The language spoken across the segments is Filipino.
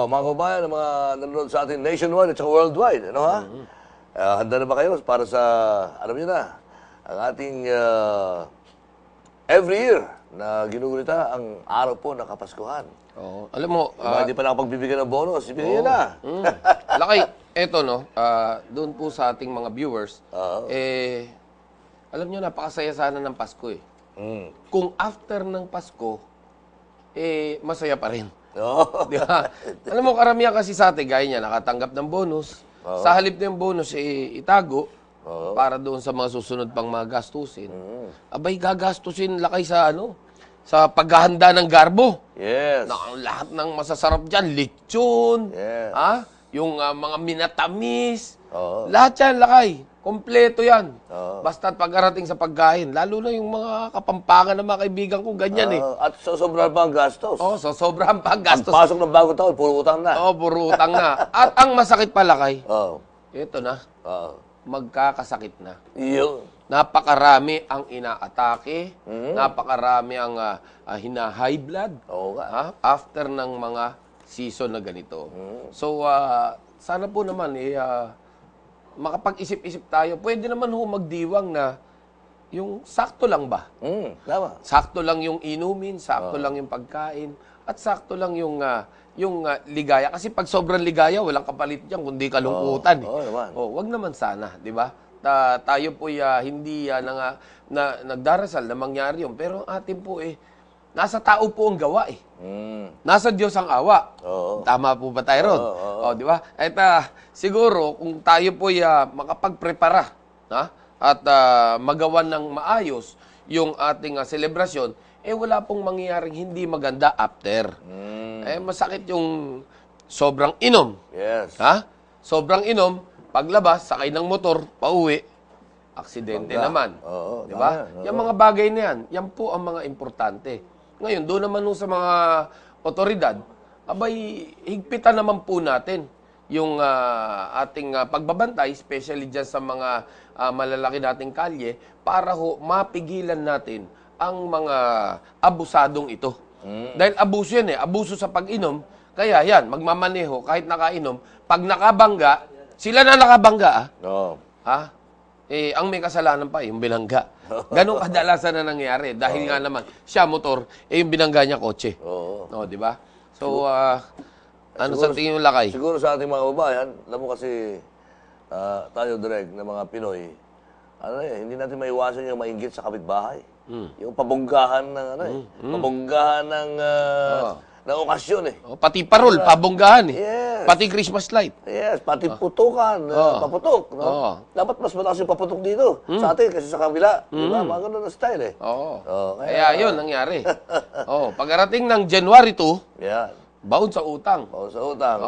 Mga kabayan, mga nanonood sa atin nationwide at saka worldwide, ano ha? Handa na ba kayo para sa, alam niyo na, ang ating every year na ginugunita ang araw po ng Kapaskuhan. Oo. Alam mo, Hindi pa nakapagbibigyan ng bonus, ibigay na. Lakay, eto no, doon po sa ating mga viewers, alam nyo, napakasaya sana ng Pasko eh. Kung after ng Pasko, masaya pa rin. Di ba? Alam mo, karamihan kasi sa atin, gaya niya, nakatanggap ng bonus. Sa halip na yung bonus, itago para doon sa mga susunod pang mga gastusin. Abay, gagastusin lakay sa sa paghahanda ng garbo. Yes. Lahat ng masasarap dyan, lechon, Yes. yung mga minatamis, lahat yan lakay. Kompleto yan. Basta't pag-arating sa pagkain. Lalo na yung mga kapampangan ng mga kaibigan ko, ganyan eh. At sobrang pa ang gastos. So sobrang paggastos. Ang pasok ng bagong taon, puro utang na. Puro utang na. At ang masakit pala kay, ito na, magkakasakit na. Yun. Napakarami ang inaatake, napakarami ang hina-high blood after ng mga season na ganito. So, sana po naman, makapag-isip-isip tayo. Pwede naman magdiwang na yung sakto lang ba? Tama. Sakto lang yung inumin, sakto lang yung pagkain, at sakto lang yung ligaya. Kasi pag sobrang ligaya, walang kapalit dyan, kundi kalungkutan. Wag naman sana, di ba? Tayo po hindi nagdarasal na mangyari yun. Pero atin po nasa tao po ang gawa eh. Nasa Diyos ang awa. Tama po ba tayo ron? Di ba? At siguro, kung tayo po makapagprepara at magawan ng maayos yung ating selebrasyon, wala pong mangyayaring hindi maganda after. Masakit yung sobrang inom. Yes. Sobrang inom, paglabas, sakay ng motor, pauwi, aksidente naman. Di ba? Yung mga bagay na yan, yan po ang mga importante. Ngayon, doon naman sa mga otoridad, abay, higpitan naman po natin yung ating pagbabantay, especially dyan sa mga malalaki nating kalye, para mapigilan natin ang mga abusadong ito. Dahil abuso yan abuso sa pag-inom, kaya yan, magmamaneho, kahit nakainom, pag nakabangga, sila na nakabangga, ang may kasalanan pa, yung binangga. Ganon kadalasan na nangyari. Dahil nga naman, siya motor, yung binangga niya kotse. Di ba? So, ano sa tingin yung lakay? Siguro sa ating mga babayan, alam mo kasi, tayo direct na mga Pinoy, hindi natin maiwasan yung mainggit sa kapitbahay. Yung pabonggahan ng pabonggahan ng okasyon Pati parol, pabonggahan Yes. Pati Christmas light. Yes, pati putukan, paputok. Dapat mas mataas yung paputok dito sa atin kasi sa kabila. Diba? Mga ganun na style Kaya yun, nangyari. Pagkarating ng January 2, baon sa utang. Baon sa utang.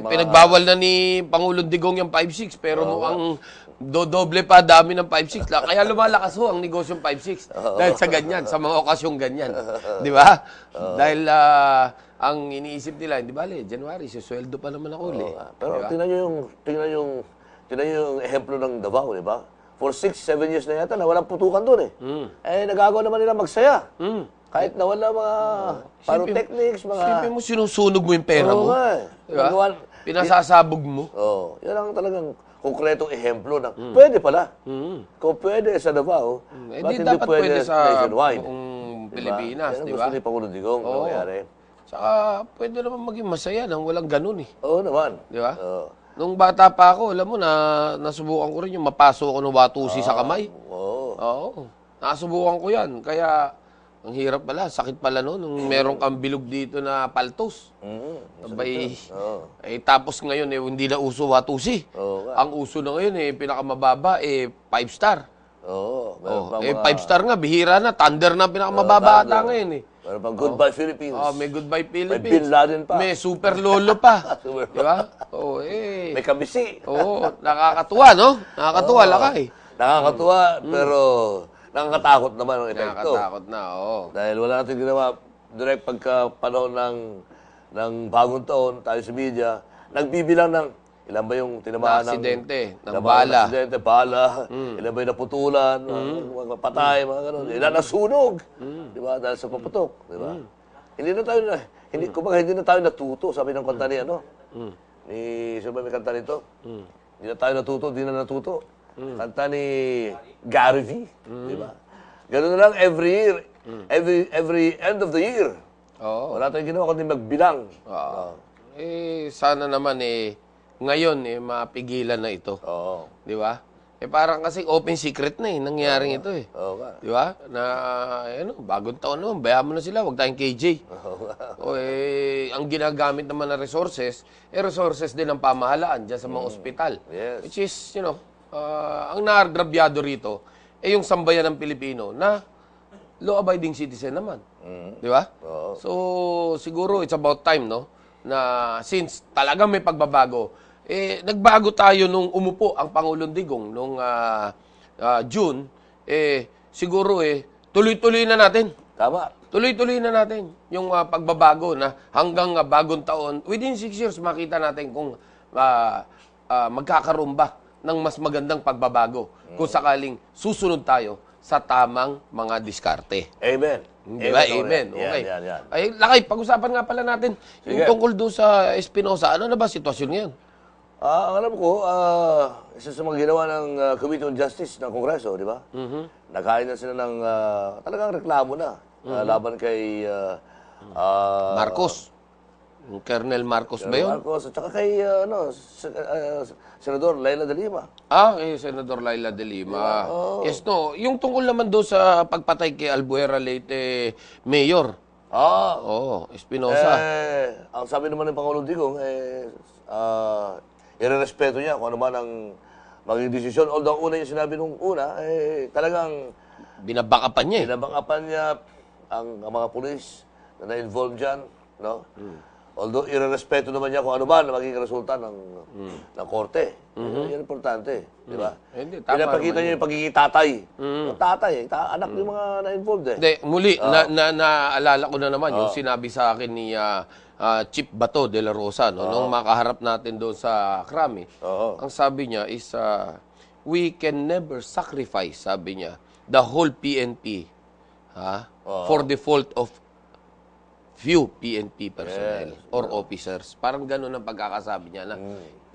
Pinagbawal na ni Pangulong Digong yung 5-6, pero mukhang doble pa dami ng 5-6. Kaya lumalakas ang negosyong 5-6. Dahil sa ganyan, sa mga okasyong ganyan. Di ba? Dahil ang iniisip nila, hindi bale, January, susweldo pa naman ako ulit. Pero tingnan yung ehemplo ng Davao, di ba? For 6-7 years na yata, na walang putukan doon nagagawa naman nila magsaya. Kahit na wala mga pyrotechnics, mga... Sipin mo, sinusunog mo yung pera mo. Diba? Pinasasabog mo. Yan ang talagang konkretong ehemplo ng pwede pala. Kung pwede sa Davao, hindi dapat pwede sa buong Pilipinas, di ba? Gusto ni Pangulong Digong nangyari. Saka pwede naman maging masaya nang walang ganun Oo naman. Di ba? Nung bata pa ako, alam mo, nasubukan ko rin yung mapasok ko ng watusi sa kamay. Oo. Nasubukan ko yan. Kaya... Ang hirap pala, sakit pala nung meron kang bilog dito na paltos. Tapos ngayon, hindi na uso watusi. Ang uso na ngayon, pinakamababa, 5-star. 5-star nga, bihira na. Thunder na pinakamababa ata ngayon Meron pang Goodbye Philippines. May Goodbye Philippines. May Bin Laden pa. May Super Lolo pa. Di ba? May kabisi. Nakakatuwa, no? Nakakatuwa, lakay. Nakakatuwa, pero... Nakakatakot naman ang epekto. Nakakatakot na, Dahil wala natin ginawa direct pagka panahon ng bagong taon, tayo sa media, nagbibilang ng ilan ba yung tinamaan ng... aksidente, ng bala. Aksidente, bala. Ilan ba yung naputulan, mga patay, mga gano'n. Ilan nasunog. Di ba? Dahil sa paputok. Di ba? kumbaga hindi na tayo natuto, sabi ng kanta ni sino ba may kanta nito? Hindi na tayo natuto, hindi na natuto. Kanta ni Gary V, di ba? Ganun na lang every year, every end of the year. Oo. Wala tayong ginawa kundi magbilang. Sana naman ngayon mapigilan na ito. Oo. Di ba? Parang kasi open secret na nangyaring ito Oo nga. Di ba? Na, bagong taon naman, bayaan mo na sila, huwag tayong KJ. Ang ginagamit naman na resources, resources din ng pamahalaan dyan sa mga ospital. Yes. Which is, ang naagrabyado rito, yung sambayan ng Pilipino na law-abiding citizen naman. Di ba? So, siguro it's about time, no? Na since talagang may pagbabago, nagbago tayo nung umupo ang Pangulong Digong nung June, siguro tuloy-tuloy na natin. Tama. Tuloy-tuloy na natin yung pagbabago na hanggang bagong taon, within 6 years makita natin kung magkakaroon ba ng mas magandang pagbabago kung sakaling susunod tayo sa tamang mga diskarte. Amen. Di ba? Amen. Okay. Yan. Ay, Lakay, pag-usapan nga pala natin yung tungkol doon sa Espinosa. Ano na ba sitwasyon ngayon? Ang alam ko, isa sa mga ginawa ng Committee on Justice ng Kongreso, di ba? Nakain na sila ng talagang reklamo na laban kay Marcos. Yung Colonel Marcos ba yun? Marcos, at saka kay Senador Leila de Lima. Kay Senador Laila de Lima. Yes, no. Yung tungkol naman doon sa pagpatay kay Albuera Leyte Mayor. Espinosa. Ang sabi naman ng Pangulong Digong, irerespeto niya kung ano man ang maging desisyon. Although una yung sinabi nung una, talagang Binabakapan niya binabangapan niya ang mga pulis na na-involve dyan. No? Although irerespeto naman niya kung ano man ang magiging resulta ng korte. Yan importante. Di ba? Pinapakita niya yung pagiging tatay. Yung tatay, anak yung mga na-involved Muli, naalala ko na naman yung sinabi sa akin ni Chief Bato de la Rosa, nung makaharap natin doon sa Krami. Ang sabi niya is, we can never sacrifice, sabi niya, the whole PNP for the fault of few PNP personnel or officers. Parang gano'n ang pagkakasabi niya na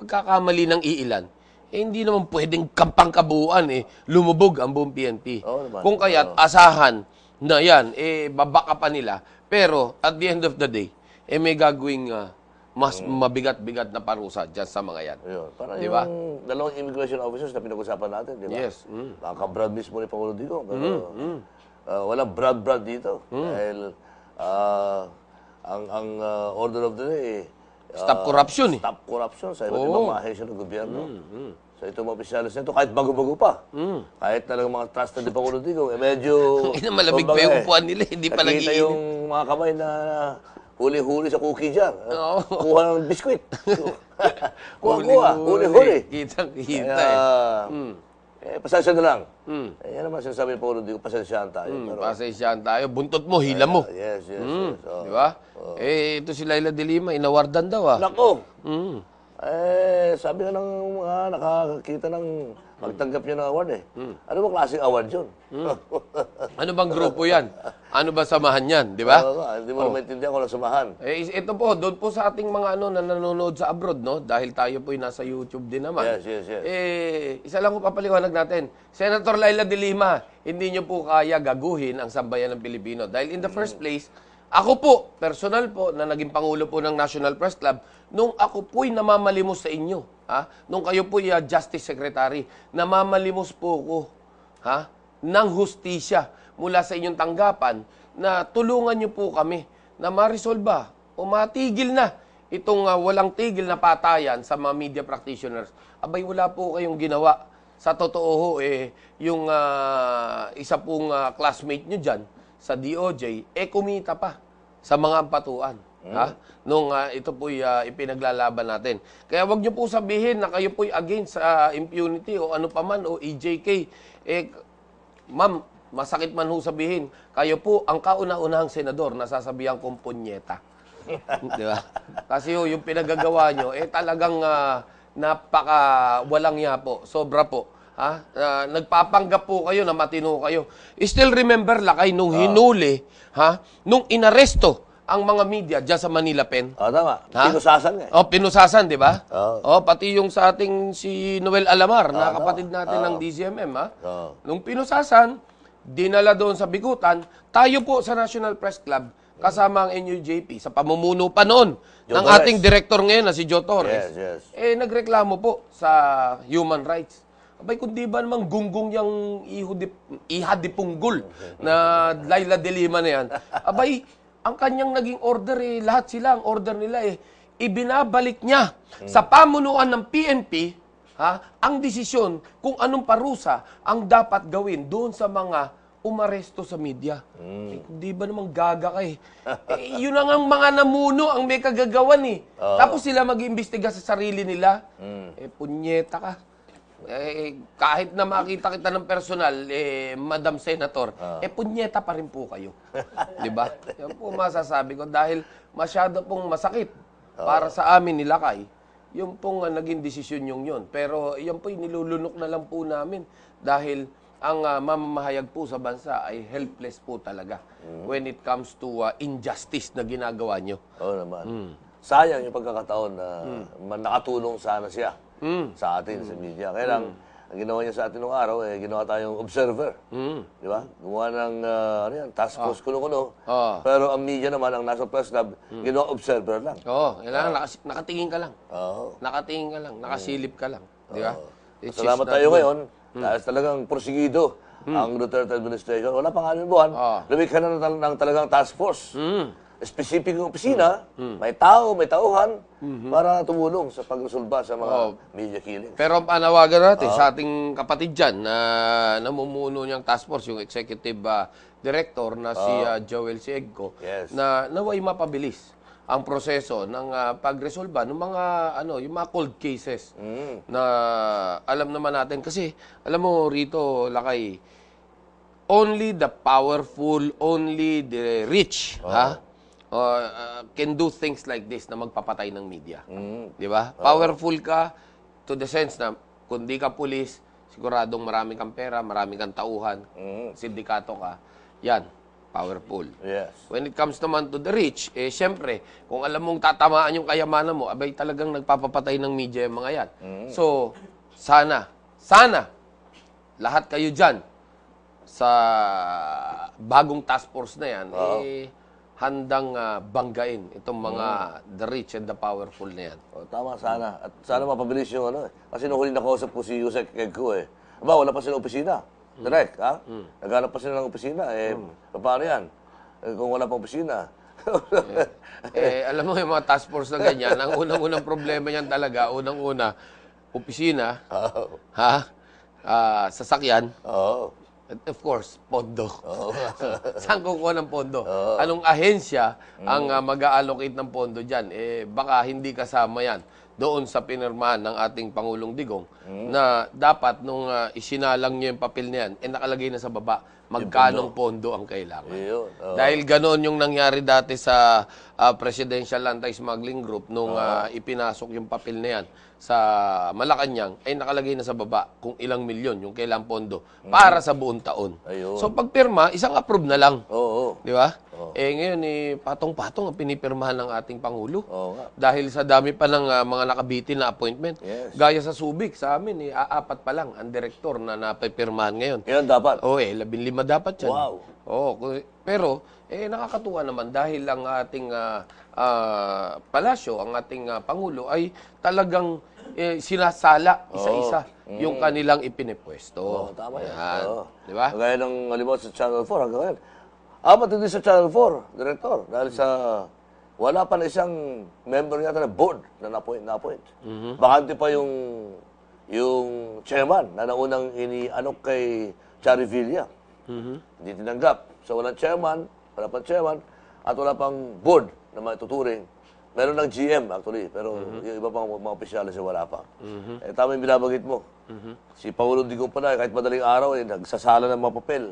pagkakamali ng iilan, hindi naman pwedeng kampang-kabuuan lumubog ang buong PNP. Kung kaya't asahan na yan, babaka pa nila. Pero at the end of the day, may gagawing mas mabigat-bigat na parusa dyan sa mga yan. Parang diba? Yung dalawang immigration officers na pinag-usapan natin, di ba? Yes. Nakaka-brad mismo ni Pangulo Digong. Pero walang brad-brad dito. Dahil ang order of the day, Stop corruption Stop corruption sa iba't ibang mga ahensya ng gobyerno. So itong mga opisyalis nito, kahit bago-bago pa, kahit talagang mga trusted ni Pangulo Digong, medyo... Malamig pa yung upuan nila, hindi pa nakita nag-iinit. yung mga kamay na huli-huli sa cookie jar. Kuha ng biskwit. Kuha. Huli-huli. Kitang-kita pasensya na lang. Yan naman sinasabi ni Pangulo Digong, pasensyahan tayo. Pasensyahan tayo. Buntot mo, hila mo. Yes. Di ba? Ito si Laila de Lima, inawardan daw Nako! Sabi nga ng mga nakakita ng magtanggap niya ng award Ano ba klaseng award yun? Ano bang grupo yan? Ano ba samahan yan? Di ba? Hindi mo naman maintindihan kung samahan. Ito po, doon po sa ating mga na nanonood sa abroad, no? Dahil tayo po nasa YouTube din naman. Yes. Isa lang ko papaliwanag natin. Senator Laila de Lima, hindi nyo po kaya gaguhin ang sambayan ng Pilipino. Dahil in the first place, ako po, personal po, na naging Pangulo po ng National Press Club, nung ako po'y namamalimos sa inyo, nung kayo po'y Justice Secretary, namamalimos po ko, ng hustisya mula sa inyong tanggapan na tulungan nyo po kami na ma-resolve o matigil na itong walang tigil na patayan sa mga media practitioners. Abay, wala po kayong ginawa. Sa totoo yung isa pong classmate nyo dyan, sa DOJ, kumita pa sa mga ampatuan. Nung ito po'y ipinaglalaban natin. Kaya wag niyo po sabihin na kayo po'y against impunity o ano paman o EJK. Ma'am, masakit man ho sabihin, kayo po ang kauna-unahang senador na sasabihan kong punyeta. Di ba? Kasi yung pinagagawa nyo, talagang napaka walang ya po, sobra po. Nagpapanggap po kayo na matino kayo. Still remember, Lakay, nung hinuli, nung inaresto ang mga media dyan sa Manila Pen. Tama. Ha? Pinusasan nga. Pinusasan, di ba? Oo. Pati yung sa ating si Noel Alamar, na kapatid natin ng DZMM, ha? Nung pinusasan, dinala doon sa bigutan, tayo po sa National Press Club, kasama ang NUJP, sa pamumuno pa noon ng Torres. ating director ngayon na si Joe Torres. Yes. Nagreklamo po sa human rights. Abay, kundi ba namang gunggong yung iha di punggol na Laila de Lima na yan? Abay, ang kanyang naging order lahat sila, ang order nila ibinabalik niya sa pamunuan ng PNP, ang desisyon kung anong parusa ang dapat gawin doon sa mga umaresto sa media. Di ba namang gaga ka yun ang mga namuno ang may kagagawan Tapos sila mag-iimbestiga sa sarili nila. Punyeta ka. Kahit na makita kita ng personal, Madam Senator, punyeta pa rin po kayo. Di ba? Yan po masasabi ko dahil masyado pong masakit para sa amin nilakay. Yung pong naging desisyon yung yun. Pero yan po nilulunok na lang po namin dahil ang mamamahayag po sa bansa ay helpless po talaga when it comes to injustice na ginagawa nyo. Oo naman. Sayang yung pagkakataon na nakatulong sana siya sa atin, sa media. Kaya lang, ang ginawa niya sa atin nung araw, ginawa tayong observer. Di ba? Gumawa ng task force kuno-kuno. Pero ang media naman, ang National Press Club, ginawa observer lang. Kailangan nakatingin ka lang. Nakatingin ka lang, nakasilip ka lang. Di ba? Salamat tayo ngayon. Dahil talagang porsigido ang Duterte administration. Wala pang anong buwan. Lumikha na ng talagang task force. Specific yung opisina, may tao, may tauhan, para tumulong sa pagresolba sa mga media killings. Pero ang panawagan natin sa ating kapatid dyan na namumuno niyang task force, yung executive director na si Joel Siegco, na naway mapabilis ang proseso ng pagresolba ng mga yung mga cold cases na alam naman natin kasi alam mo rito Lakay, only the powerful, only the rich can do things like this na magpapatay ng media. Di ba? Powerful ka to the sense na kung di ka pulis, siguradong marami kang pera, marami kang tauhan, sindikato ka. Yan, powerful. Yes. When it comes naman to the rich, syempre, kung alam mong tatamaan yung kayamanan mo, abay talagang nagpapapatay ng media yung mga yan. So, sana, lahat kayo dyan sa bagong task force na yan, handang banggain itong mga the rich and the powerful na yan. Tama sana. At sana mapabilis yung Kasi nung huli nakausap ko si Yusek Kegko wala pa silang opisina. Direct, naghanap pa sila ng opisina. Paano yan? Kung wala pa opisina. Alam mo yung mga task force na ganyan, ang unang-unang problema niyan talaga, unang-una, opisina, sasakyan, at of course, pondo. Saan kukuha ng pondo? Anong ahensya ang mag-a-allocate ng pondo dyan? Baka hindi kasama yan doon sa pinirmahan ng ating Pangulong Digong na dapat nung isinalang niya yung papel na yan, nakalagay na sa baba magkanong pondo ang kailangan. Dahil ganoon yung nangyari dati sa Presidential Anti-Smuggling Group nung ipinasok yung papel na yan sa Malacanang, nakalagay na sa baba kung ilang milyon yung kailang pondo para sa buong taon. So pagpirma, isang approve na lang. Di ba? Ngayon, patong-patong ang pinipirmahan ng ating Pangulo. Dahil sa dami pa ng mga nakabitin na appointment. Gaya sa Subic, sa amin, apat pa lang ang direktor na napipirmahan ngayon. Yan dapat? 15 dapat yan. Wow. Pero, nakakatuwa naman dahil ang ating palasyo, ang ating Pangulo ay talagang sinasala isa-isa yung kanilang ipinipwesto. Tama yan. Di ba? Kagaya ng halimbawa sa Channel 4 hanggang ngayon. Apat din sa Channel 4, Director. Dahil sa wala pa na isang member yata na board na na-appoint. Bakante pa yung chairman na naunang inianok kay Chari Villa. Hindi tinanggap. So walang chairman, wala pang chairman, at wala pang board na matuturing. Meron ng GM actually, pero yung iba pang mga opisyalis wala pa. Tama yung binabagit mo. Si Paolo Digong pa na, kahit madaling araw, nagsasala ng mga papel.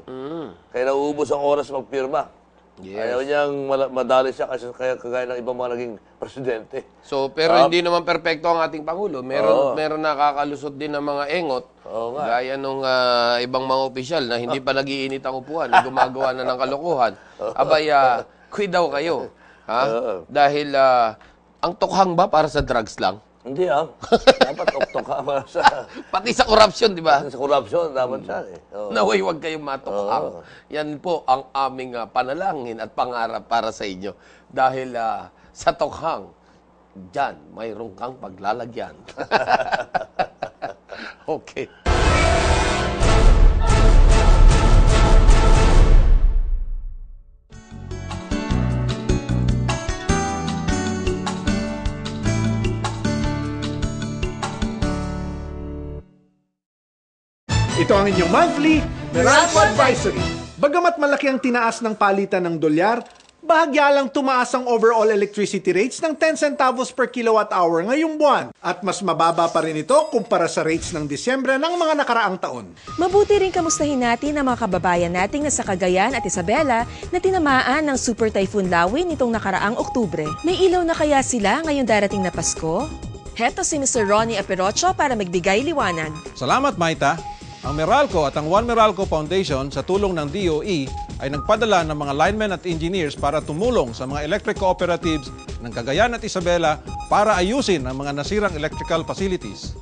Kaya nauubos ang oras magpirma. Ayaw niyang madali siya kasi kagaya ng ibang mga naging presidente. So, pero hindi naman perpekto ang ating Pangulo. Meron nakakalusot din ng mga engot. Gaya nung ibang mga opisyal na hindi pa nag-iinit ang upuan, gumagawa na ng kalokohan. Abay, quit daw kayo. Ha? Dahil ang tukhang ba para sa drugs lang? Hindi dapat oktoka para sa... Pati sa korupsyon, di ba? Sa korupsyon, dapat siya eh. Oo. Naway, huwag kayong matukhang. Yan po ang aming panalangin at pangarap para sa inyo. Dahil sa tukhang, dyan, mayroon kang paglalagyan. Okay. Ito ang inyong monthly Meralco Advisory. Bagamat malaki ang tinaas ng palitan ng dolyar, bahagya lang tumaas ang overall electricity rates ng 10 centavos per kilowatt hour ngayong buwan. At mas mababa pa rin ito kumpara sa rates ng Disyembre ng mga nakaraang taon. Mabuti rin kamustahin natin ang mga kababayan nating nasa Cagayan at Isabela na tinamaan ng Super Typhoon Lawi nitong nakaraang Oktubre. May ilaw na kaya sila ngayong darating na Pasko? Heto si Mr. Ronnie Aperocho para magbigay liwanag. Salamat, Maita. Ang Meralco at ang One Meralco Foundation sa tulong ng DOE ay nagpadala ng mga linemen at engineers para tumulong sa mga electric cooperatives ng Cagayan at Isabela para ayusin ang mga nasirang electrical facilities.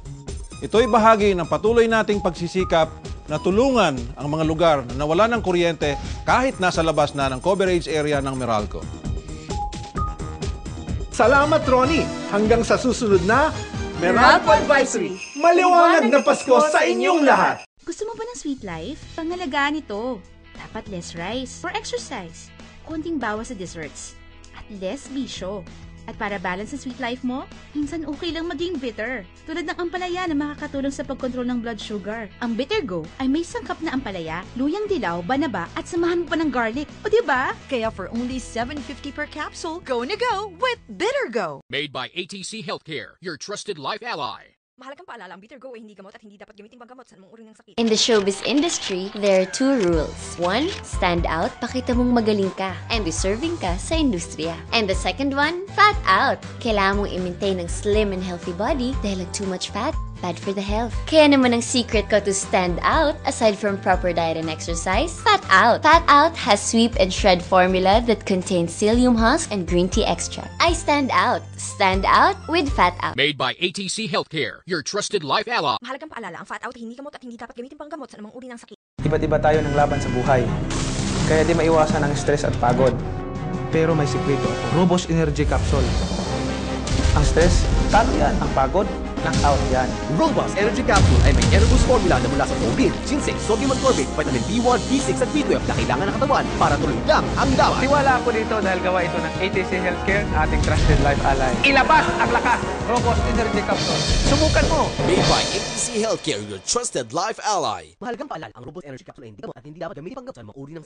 Ito'y bahagi ng patuloy nating pagsisikap na tulungan ang mga lugar na nawalan ng kuryente kahit nasa labas na ng coverage area ng Meralco. Salamat, Ronnie! Hanggang sa susunod na Meralco Advisory. Maliwanag na Pasko sa inyong lahat! Gusto mo ba ng sweet life? Pangalagaan ito. Dapat less rice for exercise. Konting bawas sa desserts. At less bisyo. At para balance ang sweet life mo, minsan okay lang maging bitter. Tulad ng ampalaya na makakatulong sa pagkontrol ng blood sugar. Ang Bitter Go ay may sangkap na ampalaya, luyang dilaw, banaba at samahan mo pa ng garlic. O diba? Kaya for only $7.50 per capsule, go na go with Bitter Go. Made by ATC Healthcare, your trusted life ally. Mahalagang paalala, ang Bitter Go ay hindi gamot at hindi dapat gamitin panggamot sa anumang uri ng sakit. In the showbiz industry, there are 2 rules. 1, stand out, pakita mong magaling ka and deserving ka sa industriya. And the second one, fat out. Kailangan mong i-maintain ang slim and healthy body dahil ang too much fat, bad for the health. Kaya naman ang secret ko to stand out, aside from proper diet and exercise, Fat Out. Fat Out has sweep and shred formula that contains psyllium husk and green tea extract. I stand out. Stand out with Fat Out. Made by ATC Healthcare, your trusted life ally. Mahalagang paalala, ang Fat Out ay hindi gamot at hindi dapat gamitin panggamot sa anumang uri ng sakit. Iba't iba tayo ng laban sa buhay. Kaya di maiwasan ang stress at pagod. Pero may sikreto ako. Robos Energy Capsule. Ang stress, talo yan. Ang pagod, knock-out yan. Robust Energy Capsule ay may Enerboost formula na mula sa tubig, ginseng, sodium ascorbate, vitamin B1, B6 at B12 na kailangan ng katawan para tuloy lang ang dapat. Tiwala ako dito dahil gawa ito ng ATC Healthcare, ating trusted life ally. Ilabas ang lakas! Robos Energy Capsule. Subukan mo! Made by ATC Healthcare, your trusted life ally. Mahalagang paalala, ang Robust Energy Capsule ay hindi gamot at hindi dapat gamitin panggamot sa mga uri ng